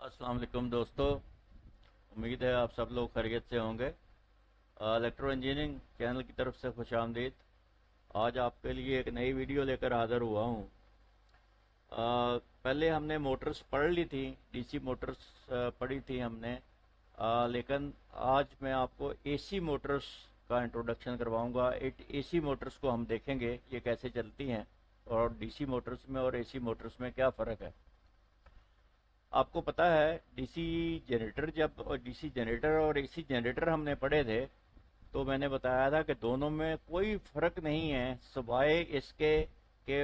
अस्सलाम वालेकुम दोस्तों। उम्मीद है आप सब लोग खैरियत से होंगे। इलेक्ट्रो इंजीनियरिंग चैनल की तरफ से खुश आमदीद। आज आपके लिए एक नई वीडियो लेकर हाजिर हुआ हूँ। पहले हमने मोटर्स पढ़ ली थी, डीसी मोटर्स पढ़ी थी हमने। लेकिन आज मैं आपको एसी मोटर्स का इंट्रोडक्शन करवाऊंगा। एसी मोटर्स को हम देखेंगे ये कैसे चलती हैं और डीसी मोटर्स में और एसी मोटर्स में क्या फ़र्क है। आपको पता है डीसी जनरेटर और एसी जनरेटर हमने पढ़े थे, तो मैंने बताया था कि दोनों में कोई फर्क नहीं है सिवाय इसके कि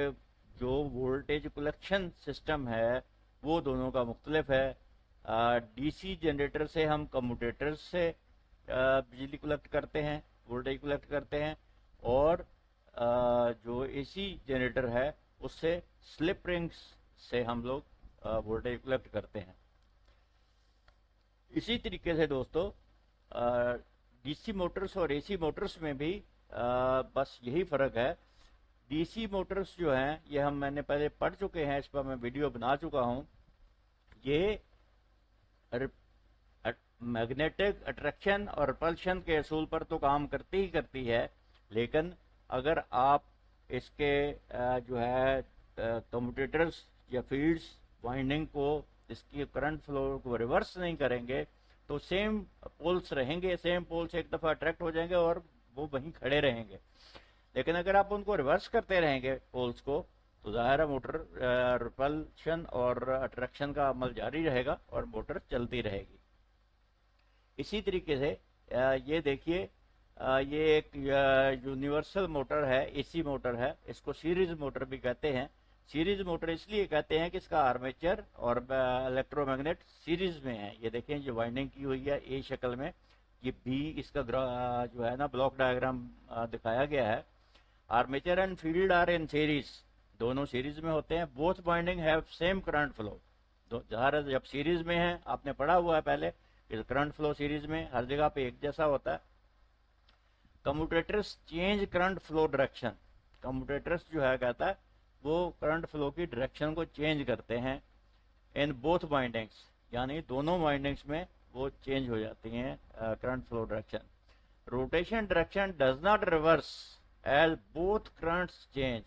जो वोल्टेज कलेक्शन सिस्टम है वो दोनों का मुख्तलिफ है। डीसी जनरेटर से हम कम्यूटेटर से बिजली कलेक्ट करते हैं, वोल्टेज कलेक्ट करते हैं, और जो एसी जनरेटर है उससे स्लिप रिंग्स से हम लोग वोल्टेज कलेक्ट करते हैं। इसी तरीके से दोस्तों डीसी मोटर्स और एसी मोटर्स में भी बस यही फर्क है। डीसी मोटर्स जो हैं ये मैंने पहले पढ़ चुके हैं, इस पर मैं वीडियो बना चुका हूं। ये मैग्नेटिक अट्रैक्शन और रिपल्शन के असूल पर तो काम करती ही करती है, लेकिन अगर आप इसके जो है कम्यूटेटर्स या फील्ड्स वाइंडिंग को, इसकी करंट फ्लो को रिवर्स नहीं करेंगे तो सेम पोल्स रहेंगे, सेम पोल्स एक दफा अट्रैक्ट हो जाएंगे और वो वहीं खड़े रहेंगे। लेकिन अगर आप उनको रिवर्स करते रहेंगे पोल्स को, तो जाहिर है मोटर रिपल्शन और अट्रैक्शन का अमल जारी रहेगा और मोटर चलती रहेगी। इसी तरीके से ये देखिए, ये एक यूनिवर्सल मोटर है, एसी मोटर है। इसको सीरीज मोटर भी कहते हैं। सीरीज मोटर इसलिए कहते हैं कि इसका आर्मेचर और इलेक्ट्रोमैग्नेट सीरीज में है। ये देखें, ये वाइंडिंग की हुई है ए शक्ल में। ये बी इसका जो है ना ब्लॉक डायग्राम दिखाया गया है। Armature and field are in series, दोनों सीरीज में होते हैं। Both winding have same current flow. जब सीरीज में है, आपने पढ़ा हुआ है पहले, करंट फ्लो सीरीज में हर जगह पे एक जैसा होता है। Commutators change current flow direction. Commutators जो है कहता है वो करंट फ्लो की डायरेक्शन को चेंज करते हैं इन बोथ वाइंडिंग्स, यानी दोनों वाइंडिंग्स में वो चेंज हो जाती हैं current flow direction. Rotation direction does not reverse as both currents change.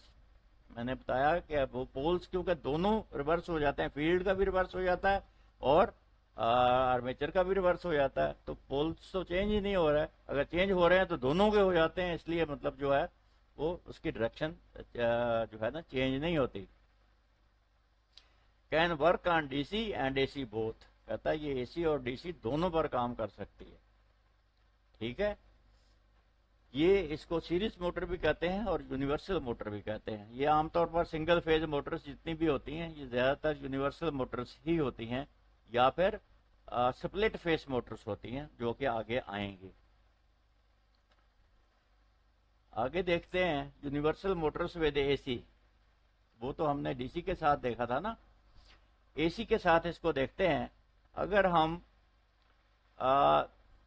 मैंने बताया कि वो पोल्स क्योंकि दोनों रिवर्स हो जाते हैं, फील्ड का भी रिवर्स हो जाता है और आर्मेचर का भी रिवर्स हो जाता है, तो पोल्स तो चेंज ही नहीं हो रहा है। अगर चेंज हो रहे हैं तो दोनों के हो जाते हैं, इसलिए मतलब जो है वो उसकी डायरेक्शन जो है ना चेंज नहीं होती। Can work on DC and AC both, कहता है ये एसी और डीसी दोनों पर काम कर सकती है। ठीक है, ये इसको सीरीज मोटर भी कहते हैं और यूनिवर्सल मोटर भी कहते हैं। ये आमतौर पर सिंगल फेज मोटर्स जितनी भी होती हैं ये ज्यादातर यूनिवर्सल मोटर्स ही होती हैं, या फिर स्प्लिट फेस मोटर्स होती हैं जो कि आगे आएंगी। आगे देखते हैं यूनिवर्सल मोटर्स विद एसी। वो तो हमने डीसी के साथ देखा था ना, एसी के साथ इसको देखते हैं। अगर हम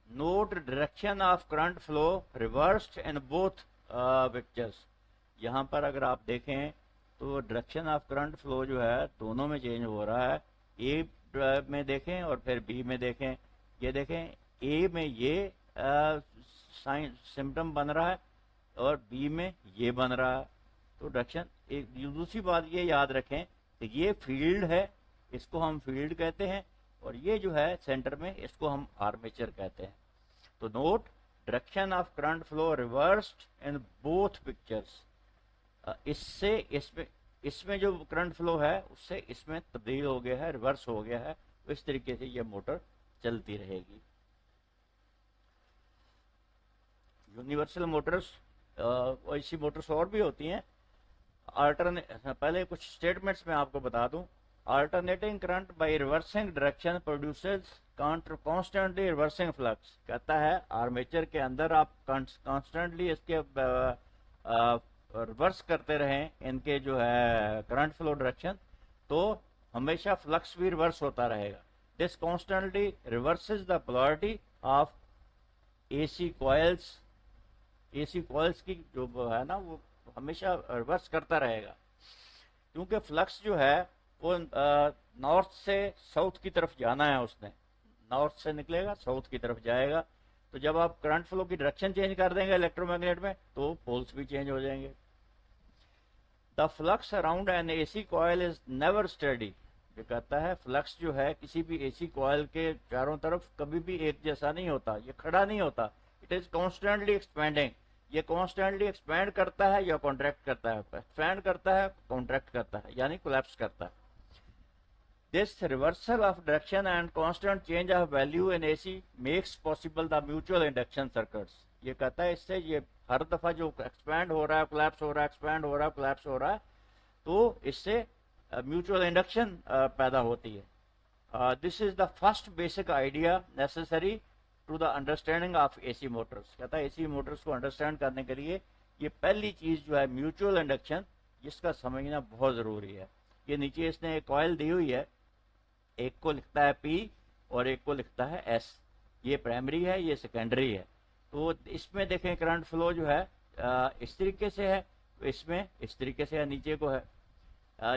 note direction of current flow reversed in both pictures, यहां पर अगर आप देखें तो डायरेक्शन ऑफ करंट फ्लो जो है दोनों में चेंज हो रहा है। ए में देखें और फिर बी में देखें। ये देखें, ए में ये साइन सिम्टम बन रहा है और बी में ये बन रहा है, तो डायरेक्शन। एक दूसरी बात ये याद रखें कि ये फील्ड है, इसको हम फील्ड कहते हैं, और ये जो है सेंटर में इसको हम आर्मेचर कहते हैं। तो note direction of current flow reversed in both pictures. इससे इसमें जो करंट फ्लो है उससे इसमें तब्दील हो गया है, रिवर्स हो गया है। तो इस तरीके से ये मोटर चलती रहेगी। यूनिवर्सल मोटर्स ऐसी मोटर्स और भी होती हैं। पहले कुछ स्टेटमेंट्स में आपको बता दूं। Alternating current by reversing direction produces constantly reversing flux, कहता है आर्मेचर के अंदर आप कॉन्स्टेंटली इसके रिवर्स करते रहें इनके जो है करंट फ्लो डायरेक्शन, तो हमेशा फ्लक्स भी रिवर्स होता रहेगा। This constantly reverses the polarity of AC coils. AC coils की जो है ना वो हमेशा रिवर्स करता रहेगा, क्योंकि फ्लक्स जो है वो नॉर्थ से साउथ की तरफ जाना है उसने, नॉर्थ से निकलेगा साउथ की तरफ जाएगा। तो जब आप करंट फ्लो की डायरेक्शन चेंज कर देंगे इलेक्ट्रोमैग्नेट में तो पोल्स भी चेंज हो जाएंगे। The flux around an AC coil is never study. ये कहता है फ्लक्स जो है किसी भी एसी कॉयल के चारों तरफ कभी भी एक जैसा नहीं होता, ये खड़ा नहीं होता। It is constantly expanding. ये कॉन्स्टेंटली एक्सपेंड करता है या कॉन्ट्रैक्ट करता है, एक्सपेंड करता है कॉन्ट्रैक्ट करता है, यानी कोलैप्स करता है। This reversal of direction and constant change of value in AC makes possible the mutual induction circuits। ये कहता है इससे ये हर दफा जो एक्सपैंड हो रहा है कोलैप्स हो रहा है, एक्सपैंड हो रहा है कोलैप्स हो रहा है, तो इससे म्यूचुअल इंडक्शन पैदा होती है। This is the first basic idea necessary to the understanding of AC motors. कहता है एसी मोटर्स को अंडरस्टैंड करने के लिए ये पहली चीज जो है म्यूचुअल इंडक्शन, जिसका समझना बहुत जरूरी है। ये नीचे इसने एक कॉइल दी हुई है, एक को लिखता है P और एक को लिखता है S। ये प्राइमरी है, ये सेकेंडरी है। तो इसमें देखें करंट फ्लो जो है इस तरीके से है, इसमें इस तरीके से है, नीचे को है।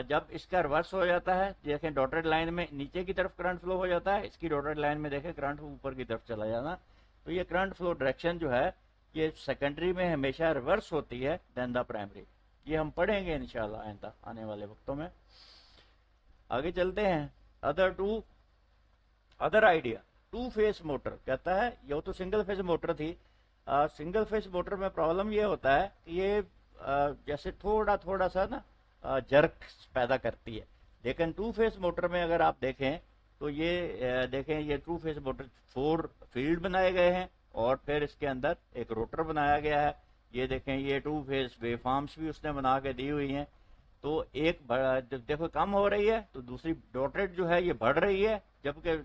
जब इसका रिवर्स हो जाता है, देखें डॉटेड लाइन में नीचे की तरफ करंट फ्लो हो जाता है, इसकी डॉटेड लाइन में देखें करंट ऊपर की तरफ चला जाना। तो ये करंट फ्लो डायरेक्शन जो है ये सेकेंडरी में हमेशा रिवर्स होती है देन द प्राइमरी। ये हम पढ़ेंगे इंशाल्लाह आइंदा आने वाले वक्तों में। आगे चलते हैं। Other idea to phase motor. कहता है ये तो सिंगल फेस मोटर थी। सिंगल फेस मोटर में प्रॉब्लम ये होता है कि ये जैसे थोड़ा थोड़ा सा ना जर्क पैदा करती है। लेकिन टू फेस मोटर में अगर आप देखें तो ये देखें ये टू फेस मोटर 4 फील्ड बनाए गए हैं और फिर इसके अंदर एक रोटर बनाया गया है। ये देखें ये टू फेस वेवफॉर्म्स भी उसने बना के दी हुई हैं। तो एक देखो कम हो रही है तो दूसरी डॉटेड जो है ये बढ़ रही है, जबकि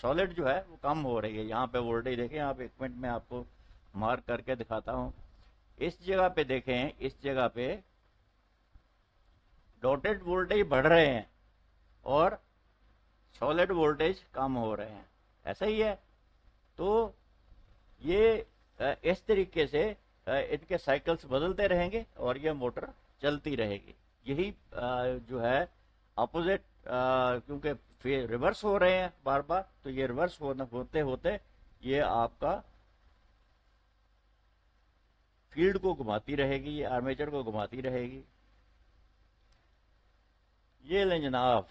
सॉलिड जो है वो कम हो रही है। यहाँ पे वोल्टेज देखें आप, एक मिनट में आपको मार्क करके दिखाता हूँ। इस जगह पे देखें, इस जगह पे डॉटेड वोल्टेज बढ़ रहे हैं और सॉलिड वोल्टेज कम हो रहे हैं, ऐसा ही है। तो ये इस तरीके से इनके साइकिल्स बदलते रहेंगे और ये मोटर चलती रहेगी। यही जो है अपोजिट, क्योंकि रिवर्स हो रहे हैं बार बार, तो ये रिवर्स होते होते ये आपका फील्ड को घुमाती रहेगी, ये आर्मेचर को घुमाती रहेगी। ये लें जनाब,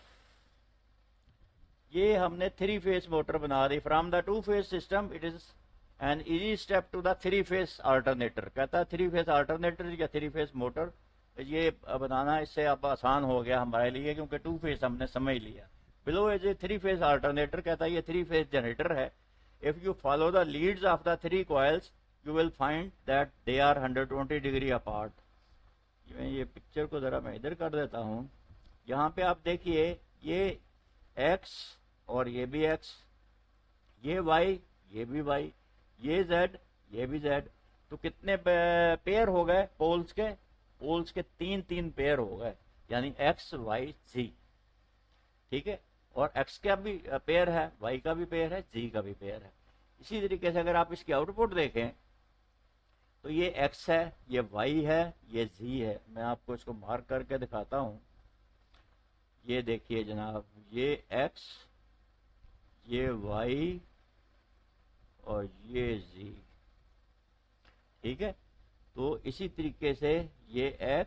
ये हमने 3 फेस मोटर बना दी। From the 2 phase system it is an easy step to the 3 phase alternator. कहता है 3 फेस अल्टरनेटर या 3 फेस मोटर ये बनाना इससे अब आसान हो गया हमारे लिए, क्योंकि 2 फेस हमने समझ लिया। Below is a 3 phase alternator. कहता है ये 3 फेस जनरेटर है। If you follow the leads of the 3 coils you will find that they are 120 degree apart. ये पिक्चर को जरा मैं इधर कर देता हूँ। यहाँ पे आप देखिए ये x और ये भी x, ये y, ये भी y, ये z, ये भी z। तो कितने पेयर हो गए पोल्स के? पोल्स के 3 पेयर हो गए, यानी x y z। ठीक है, और x का भी पेयर है, y का भी पेयर है, z का भी पेयर है। इसी तरीके से अगर आप इसकी आउटपुट देखें तो ये x है, ये y है, ये z है। मैं आपको इसको मार्क करके दिखाता हूं। ये देखिए जनाब, ये x, ये y और ये z। ठीक है, तो इसी तरीके से ये x,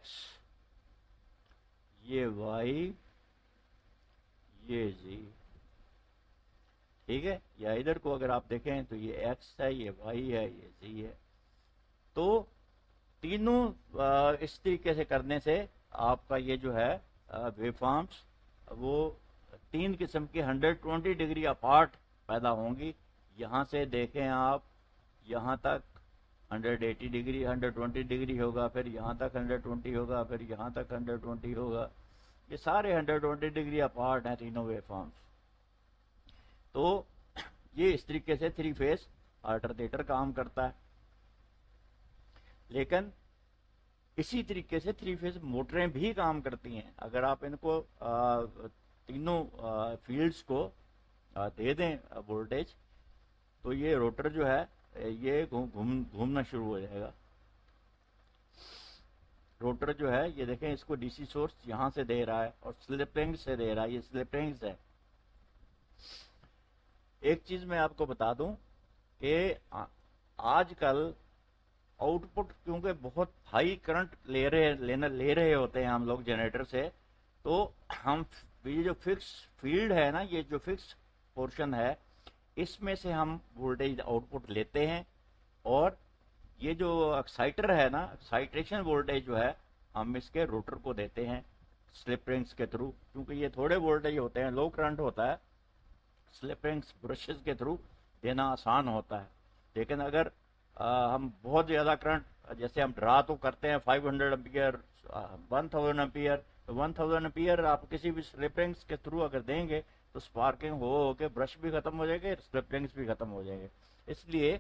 ये y, ये z। ठीक है, या इधर को अगर आप देखें तो ये x है, ये y है, ये z है। तो तीनों इस तरीके से करने से आपका ये जो है वेवफॉर्म्स वो 3 किस्म की 120 डिग्री अपार्ट पैदा होंगी। यहाँ से देखें आप, यहाँ तक 180 डिग्री 120 डिग्री होगा, फिर यहाँ तक 120 होगा, फिर यहाँ तक 120 होगा। ये सारे 120 डिग्री अपार्ट हैं तीनों वेवफॉर्म्स। तो ये इस तरीके से 3 फेस अल्टरनेटर काम करता है। लेकिन इसी तरीके से 3 फेस मोटरें भी काम करती हैं। अगर आप इनको तीनों फील्ड्स को दे दें वोल्टेज, तो ये रोटर जो है ये घूमना शुरू हो जाएगा। रोटर जो है ये देखें, इसको डीसी सोर्स यहाँ से दे रहा है और स्लिप रिंग से दे रहा है, ये स्लिप रिंग्स है। एक चीज मैं आपको बता दूं कि आजकल आउटपुट क्योंकि बहुत हाई करंट ले रहे होते हैं हम लोग जनरेटर से, तो हम ये जो फिक्स फील्ड है ना, ये जो फिक्स पोर्शन है, इसमें से हम वोल्टेज आउटपुट लेते हैं, और ये जो एक्साइटर है ना, एक्साइटेशन वोल्टेज जो है, हम इसके रोटर को देते हैं स्लिप रिंग्स के थ्रू, क्योंकि ये थोड़े वोल्टेज होते हैं, लो करंट होता है, स्लिप रिंग्स ब्रशेस के थ्रू देना आसान होता है। लेकिन अगर हम बहुत ज़्यादा करंट, जैसे हम ड्रा तो करते हैं 500 एम्पियर, 1000 एम्पियर, तो 1000 एम्पियर आप किसी भी स्लिप रिंग्स के थ्रू अगर देंगे तो स्पार्किंग हो के ब्रश भी खत्म हो जाएंगे, स्लिप रिंग्स भी खत्म हो जाएंगे। इसलिए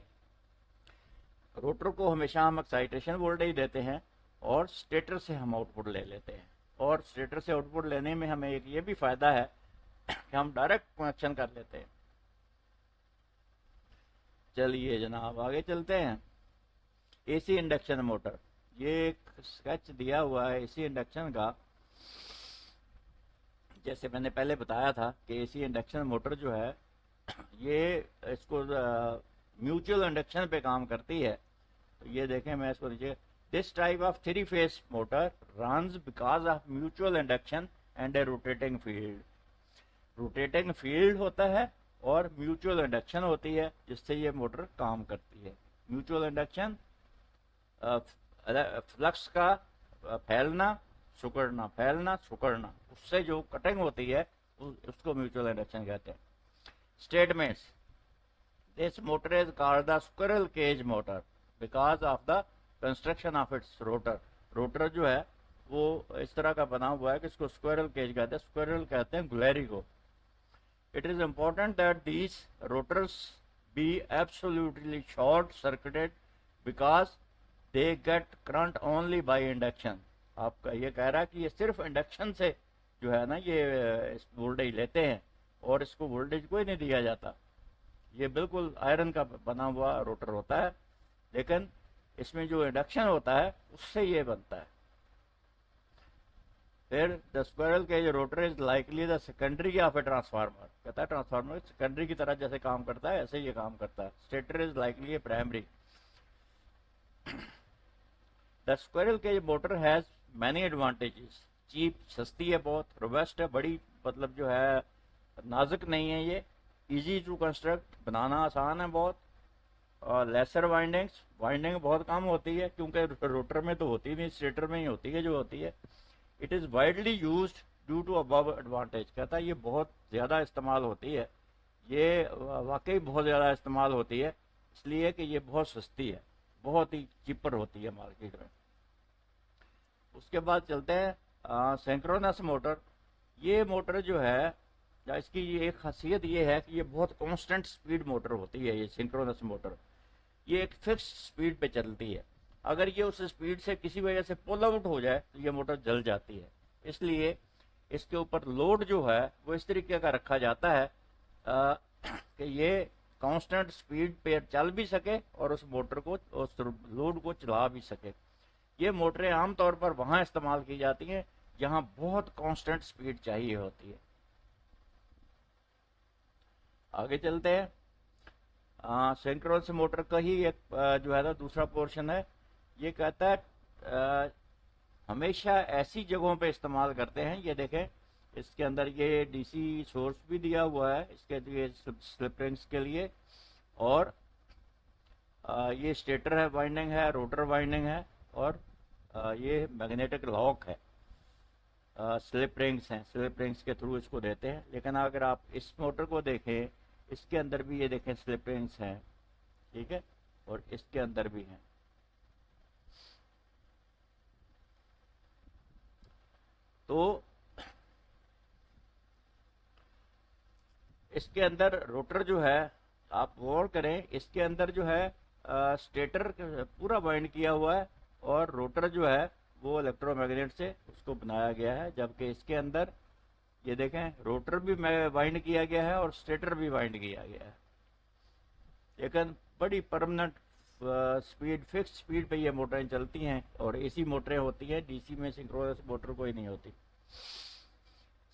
रोटर को हमेशा हम एक्साइटेशन वोल्टेज देते हैं और स्टेटर से हम आउटपुट ले लेते हैं। और स्टेटर से आउटपुट लेने में हमें एक ये भी फायदा है कि हम डायरेक्ट कनेक्शन कर लेते हैं। चलिए जनाब आगे चलते हैं। एसी इंडक्शन मोटर, ये एक स्केच दिया हुआ है एसी इंडक्शन का। जैसे मैंने पहले बताया था कि एसी इंडक्शन मोटर जो है ये इसको म्यूचुअल इंडक्शन पे काम करती है। तो ये देखें, मैं इसको नीचे, this type of three phase motor runs because of mutual induction and A rotating field. Rotating field होता है और म्यूचुअल इंडक्शन होती है, जिससे ये मोटर काम करती है। म्यूचुअल इंडक्शन फ्लक्स का फैलना सिकुड़ना, फैलना सिकुड़ना, उससे जो कटिंग होती है उसको म्यूचुअल इंडक्शन कहते हैं। Statements, this motor is called the squirrel cage motor because of the construction of its rotor. Rotor जो है वो इस तरह का बना हुआ है कि इसको स्क्विरल केज कहते हैं, स्क्विरल कहते हैं गुलेरी को। It is important that these rotors be absolutely short circuited because they get current only by induction। आपका ये कह रहा है कि ये सिर्फ इंडक्शन से जो है ना ये वोल्टेज लेते हैं, और इसको वोल्टेज कोई नहीं दिया जाता। ये बिल्कुल आयरन का बना हुआ रोटर होता है, लेकिन इसमें जो इंडक्शन होता है उससे ये बनता है। फिर the squirrel cage rotor is likely the secondary of a transformer. कहता है ट्रांसफार्मर सेकेंडरी की तरह जैसे काम करता है ऐसे ये काम करता है। Stator is likely a primary. The squirrel cage motor has many advantages. Cheap, सस्ती है बहुत, रोबस्ट है, बड़ी मतलब जो है नाजुक नहीं है ये, इजी टू कंस्ट्रक्ट, बनाना आसान है बहुत, और लेसर वाइंडिंग्स, वाइंडिंग बहुत कम होती है क्योंकि रोटर में तो होती नहीं, स्टेटर में ही होती है जो होती है। It is widely use due to above advantage. कहता है ये बहुत ज़्यादा इस्तेमाल होती है, ये वाकई बहुत ज़्यादा इस्तेमाल होती है, इसलिए कि ये बहुत सस्ती है, बहुत ही चीपर होती है मार्केट में। उसके बाद चलते हैं सिंक्रोनस मोटर। ये मोटर जो है, या इसकी ये एक खासियत ये है कि ये बहुत कांस्टेंट स्पीड मोटर होती है। ये सिंक्रोनस मोटर ये एक फिक्स स्पीड पे चलती है। अगर ये उस स्पीड से किसी वजह से पुल आउट हो जाए तो ये मोटर जल जाती है। इसलिए इसके ऊपर लोड जो है वो इस तरीके का रखा जाता है कि ये कांस्टेंट स्पीड पे चल भी सके और उस मोटर को, उस लोड को चला भी सके। ये मोटरें आमतौर पर वहां इस्तेमाल की जाती हैं जहां बहुत कांस्टेंट स्पीड चाहिए होती है। आगे चलते हैं। सिंक्रोनस मोटर का ही एक जो है ना दूसरा पोर्शन है। ये कहता है हमेशा ऐसी जगहों पे इस्तेमाल करते हैं। ये देखें, इसके अंदर ये डीसी सोर्स भी दिया हुआ है इसके लिए, स्लिप रिंग्स के लिए, और ये स्टेटर है, वाइंडिंग है, रोटर वाइंडिंग है, और ये मैग्नेटिक लॉक है, स्लिप रिंग्स हैं, स्लिप रिंग्स के थ्रू इसको देते हैं। लेकिन अगर आप इस मोटर को देखें, इसके अंदर भी ये देखें स्लिप रिंग्स हैं, ठीक है, और इसके अंदर भी हैं। तो इसके अंदर रोटर जो है, आप गौर करें, इसके अंदर जो है स्टेटर पूरा बाइंड किया हुआ है, और रोटर जो है वो इलेक्ट्रोमैग्नेट से उसको बनाया गया है। जबकि इसके अंदर ये देखें रोटर भी बाइंड किया गया है और स्टेटर भी बाइंड किया गया है, लेकिन बड़ी परमानेंट स्पीड, फिक्स स्पीड पे ये मोटरें चलती हैं, और एसी मोटरें होती हैं, डीसी में सिंक्रोनस मोटर कोई नहीं होती।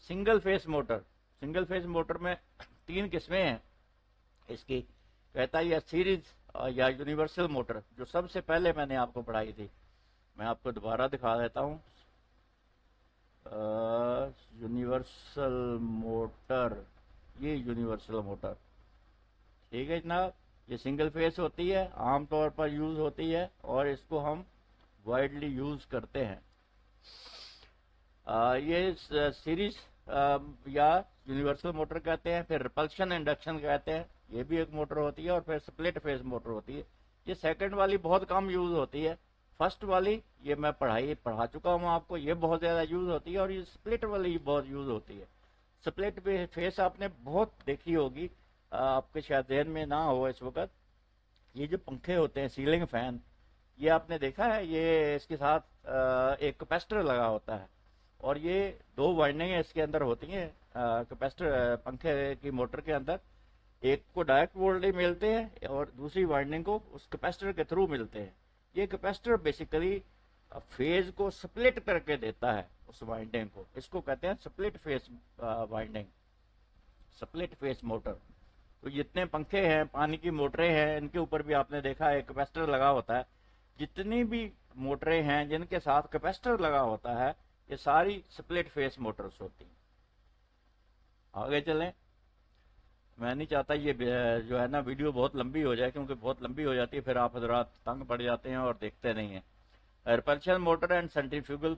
Single phase motor, single phase motor में 3 किस्में हैं इसकी। कहता है या सीरीज या यूनिवर्सल मोटर, जो सबसे पहले मैंने आपको पढ़ाई थी, मैं आपको दोबारा दिखा देता हूँ। यूनिवर्सल मोटर, ये यूनिवर्सल मोटर, ठीक है जनाब। ये सिंगल फेस होती है, आमतौर पर यूज होती है, और इसको हम वाइडली यूज करते हैं। ये सीरीज या यूनिवर्सल मोटर कहते हैं। फिर रिपल्शन इंडक्शन कहते हैं, ये भी एक मोटर होती है। और फिर स्प्लिट फेस मोटर होती है। ये सेकंड वाली बहुत कम यूज होती है। फर्स्ट वाली ये मैं पढ़ा चुका हूँ आपको, ये बहुत ज़्यादा यूज होती है। और ये स्प्लिट वाली बहुत यूज होती है। स्प्लिट फेस आपने बहुत देखी होगी, आपके शायद ध्यान में ना हो इस वक्त। ये जो पंखे होते हैं, सीलिंग फैन, ये आपने देखा है, ये इसके साथ एक कैपेसिटर लगा होता है, और ये 2 वाइंडिंग इसके अंदर होती हैं कैपेसिटर पंखे की मोटर के अंदर। एक को डायरेक्ट वोल्टेज मिलते हैं और दूसरी वाइंडिंग को उस कैपेसिटर के थ्रू मिलते हैं। ये कैपेसिटर बेसिकली फेज को स्प्लिट करके देता है उस वाइंडिंग को, इसको कहते हैं split phase winding, split face motor. तो जितने पंखे हैं, पानी की मोटरें हैं, इनके ऊपर भी आपने देखा है कैपेसिटर लगा होता है। जितनी भी मोटरें हैं जिनके साथ कैपेसिटर लगा होता है, ये सारी स्प्लिट फेस मोटर्स होती हैं। आगे चलें, मैं नहीं चाहता ये जो है ना वीडियो बहुत लंबी हो जाए, क्योंकि बहुत लंबी हो जाती है फिर आप हजरात तंग पड़ जाते हैं और देखते नहीं हैं। Repulsion motor and centrifugal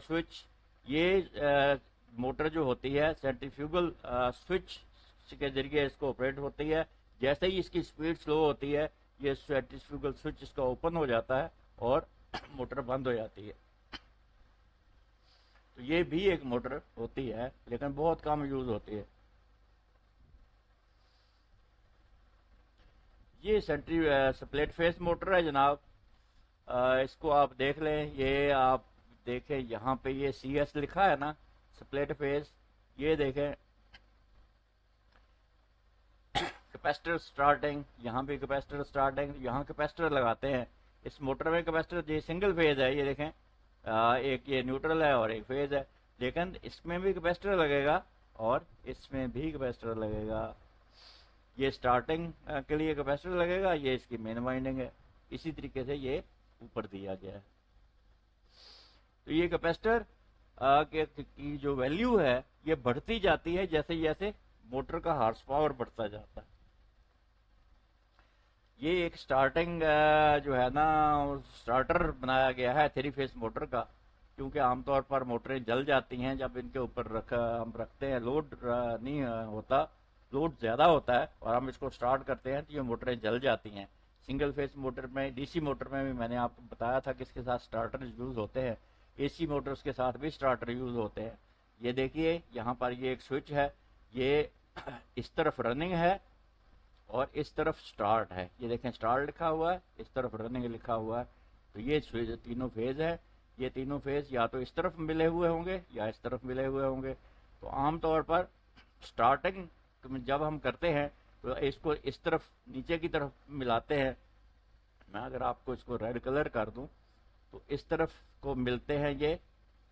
switch, ये मोटर जो होती है सेंट्रीफ्यूगल स्विच के जरिए इसको ऑपरेट होती है। जैसे ही इसकी स्पीड स्लो होती है, ये सेंट्रीफ्यूगल स्विच इसका ओपन हो जाता है और मोटर बंद हो जाती है। तो ये भी एक मोटर होती है, लेकिन बहुत कम यूज होती है। ये स्प्लिट फेस मोटर है जनाब। इसको आप देख लें, ये आप देखें यहाँ पे ये CS लिखा है ना, स्प्लिट फेस। ये देखें कैपेसिटर स्टार्टिंग, यहाँ भी कैपेसिटर स्टार्टिंग, यहाँ कैपेसिटर लगाते हैं इस मोटर में। कैपेसिटर ये सिंगल फेज है, ये देखें एक ये न्यूट्रल है और एक फेज है, लेकिन इसमें भी कैपेसिटर लगेगा और इसमें भी कैपेसिटर लगेगा। ये स्टार्टिंग के लिए कैपेसिटर लगेगा, ये इसकी मेन वाइंडिंग है। इसी तरीके से ये ऊपर दिया गया है। तो ये कैपेसिटर की जो वैल्यू है ये बढ़ती जाती है जैसे जैसे मोटर का हार्स पावर बढ़ता जाता है। ये एक स्टार्टिंग जो है ना, स्टार्टर बनाया गया है 3 फेस मोटर का, क्योंकि आमतौर पर मोटरें जल जाती हैं जब इनके ऊपर हम रखते हैं, लोड नहीं होता, लोड ज़्यादा होता है और हम इसको स्टार्ट करते हैं तो ये मोटरें जल जाती हैं। सिंगल फेस मोटर में, डीसी मोटर में भी मैंने आपको बताया था कि इसके साथ स्टार्टर यूज़ होते हैं। एसी मोटर्स के साथ भी स्टार्टर यूज़ होते हैं। ये देखिए यहाँ पर ये एक स्विच है, ये इस तरफ रनिंग है और इस तरफ स्टार्ट है। ये देखें स्टार्ट लिखा हुआ है, इस तरफ रनिंग लिखा हुआ है। तो ये स्विच तीनों फेज है। ये तीनों फेज या तो इस तरफ मिले हुए होंगे या इस तरफ मिले हुए होंगे। तो आमतौर पर स्टार्टिंग जब हम करते हैं तो इसको इस तरफ नीचे की तरफ मिलाते हैं। मैं अगर आपको इसको रेड कलर कर दूं तो इस तरफ को मिलते हैं।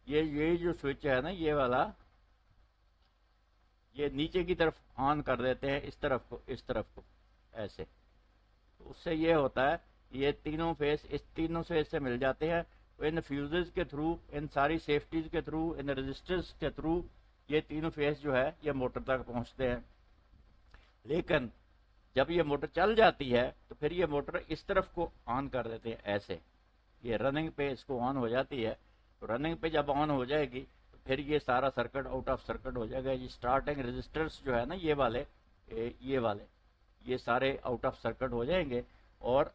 ये जो स्विच है ना, ये वाला, ये नीचे की तरफ ऑन कर देते हैं, इस तरफ को, इस तरफ को ऐसे। तो उससे ये होता है ये तीनों फेस इस तीनों फेस से मिल जाते हैं। तो इन फ्यूजेस के थ्रू, इन सारी सेफ्टीज के थ्रू, इन रजिस्टर्स के थ्रू ये तीनों फेस जो है ये मोटर तक पहुंचते हैं। लेकिन जब ये मोटर चल जाती है तो फिर ये मोटर इस तरफ को ऑन कर देते हैं ऐसे। ये रनिंग पे इसको ऑन हो जाती है। तो रनिंग पे जब ऑन हो जाएगी तो फिर ये सारा सर्किट आउट ऑफ सर्किट हो जाएगा। ये स्टार्टिंग रजिस्टर्स जो है ना, ये वाले ये सारे आउट ऑफ सर्किट हो जाएंगे और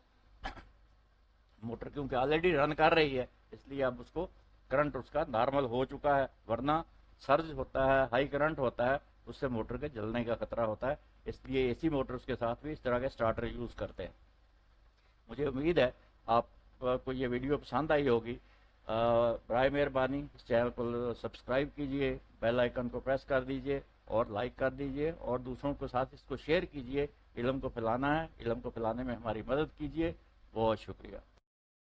मोटर क्योंकि ऑलरेडी रन कर रही है इसलिए अब उसको करंट उसका नॉर्मल हो चुका है। वरना सर्ज होता है, हाई करंट होता है, उससे मोटर के जलने का खतरा होता है। इसलिए एसी मोटर्स के साथ भी इस तरह के स्टार्टर यूज़ करते हैं। मुझे उम्मीद है आपको ये वीडियो पसंद आई होगी। बराए मेहरबानी इस चैनल को सब्सक्राइब कीजिए, बेल आइकन को प्रेस कर दीजिए और लाइक कर दीजिए और दूसरों के साथ इसको शेयर कीजिए। इल्म को फैलाना है, इल्म को फैलाने में हमारी मदद कीजिए। बहुत शुक्रिया।